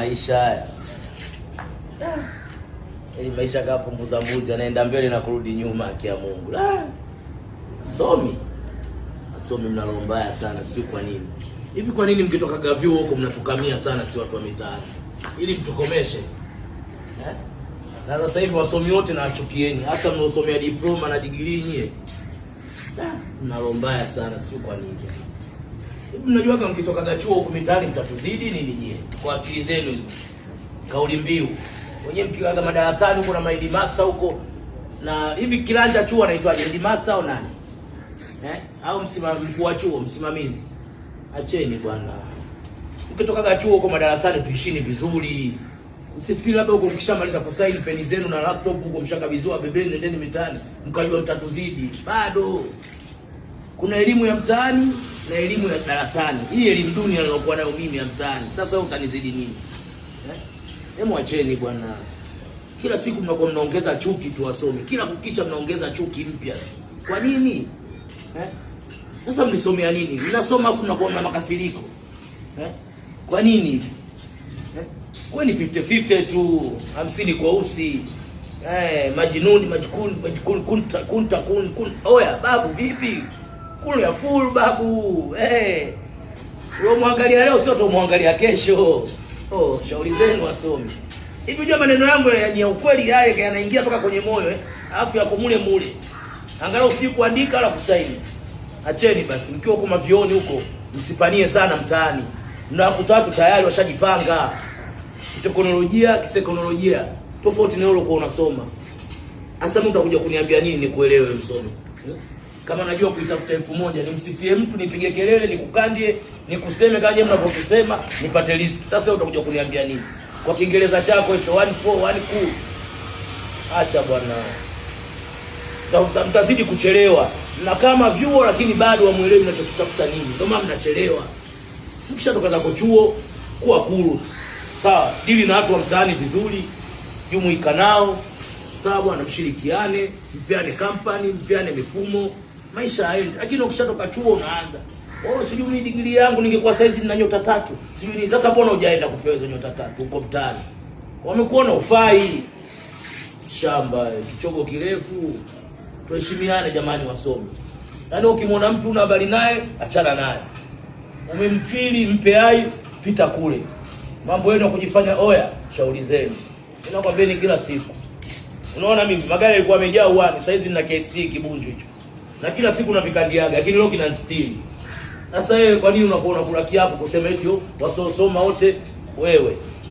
Maisha haya. Maisha kama punguza mbuzi, anaenda mbele na kurudi nyuma kia Mungu. Asomi mnalo mbaya sana, sio kwa nini. Hivi kwa nini mkitoka gavyo huko mnatukamia sana si watu wa mitaani? Ili mtukomeshe. Na sasa hivi wasomi wote na wachukieni, hasa mnaosomea diploma na degree nyie. Mnalo mbaya sana, sio kwa nini. Hivi mnajua kama mkitoka chuo huko mitaani mtatuzidi nini nyie? Kwa akili zenu hizo. Kauli mbiu. Wenyewe mkianza madarasani huko na maidi master huko, na hivi kilanja chuo anaitwaje? Head master au nani? Au mkuu wa chuo, msimamizi. Acheni bwana. Mkitoka chuo huko madarasani tuishini vizuri. Msifikiri labda huko mkishamaliza kusaini peni zenu na laptop huko mshakabizwa bebeni nendeni mitaani mkajua mtatuzidi. Bado. Kuna elimu ya mtaani na elimu ya darasani. Hii elimu dunia nilokuwa nayo mimi ya mtaani. Sasa wewe utanizidi nini? Hemu acheni bwana. Kila siku mnakuwa mnaongeza chuki tu wasomi. Kila kukicha mnaongeza chuki mpya. Kwa nini? Sasa mlisomea nini? Mnasoma afu mnakuwa na makasiriko. Kwa nini hivi? Kwa ni 50-50 tu, 50 kwa usi. Majikuni kunta. Oya babu vipi? Kule ya full babu. Wewe muangalia leo sio muangalia kesho. Shauri zenu wasomi. Hivi unajua maneno yangu ya ukweli yale yanaingia mpaka kwenye moyo alafu yako mule. Angalau si kuandika wala kusaini. Acheni basi mkiwa huko mavioni huko msipanie sana mtaani. Na watu tatu tayari washajipanga. Teknolojia, kisaikolojia. Tofauti na wewe unasoma. Hasa mtu atakuja kuniambia nini nikuelewe msomi? Kama najua kuitafuta 1000 nimsifie mtu nipige kelele nikukandie nikuseme kama mnavyosema nipate riziki. Sasa wewe utakuja kuniambia nini? Kwa Kiingereza chako hicho 1 4 1 2. Acha bwana. Mtazidi kuchelewa. Na kama vyuo lakini bado hamuelewi mnachotafuta nini. Ndio maana mnachelewa. Mkishatoka zako chuo kuwa kuru tu. Sawa, dili na watu wa mtaani vizuri, jumuika nao. Sawa bwana, mshirikiane, mpeane company, mpeane mifumo. Maisha hayo. Lakini ukishatoka chuo unaanza. Sijui ni degree yangu ningekuwa saizi nina nyota 3. Sijui ni sasa mbona hujaenda kupewa hizo nyota 3 huko mtaani? Wamekuona ufai. Shamba, kichogo kirefu. Tuheshimiane jamani wasomi. Yaani ukimwona mtu una habari naye, achana naye. Umemfili mpe hai, pita kule. Mambo yenu ya kujifanya oya, shauri zenu. Ninakwambieni kila siku. Unaona mimi magari yalikuwa yamejaa uani, saizi nina KST kibunju hicho. Na kila siku navikandiaga, lakini leo kinanistiri. Sasa wewe kwa nini unakuwa unakula kiapo kusema eti wasosoma wote wewe?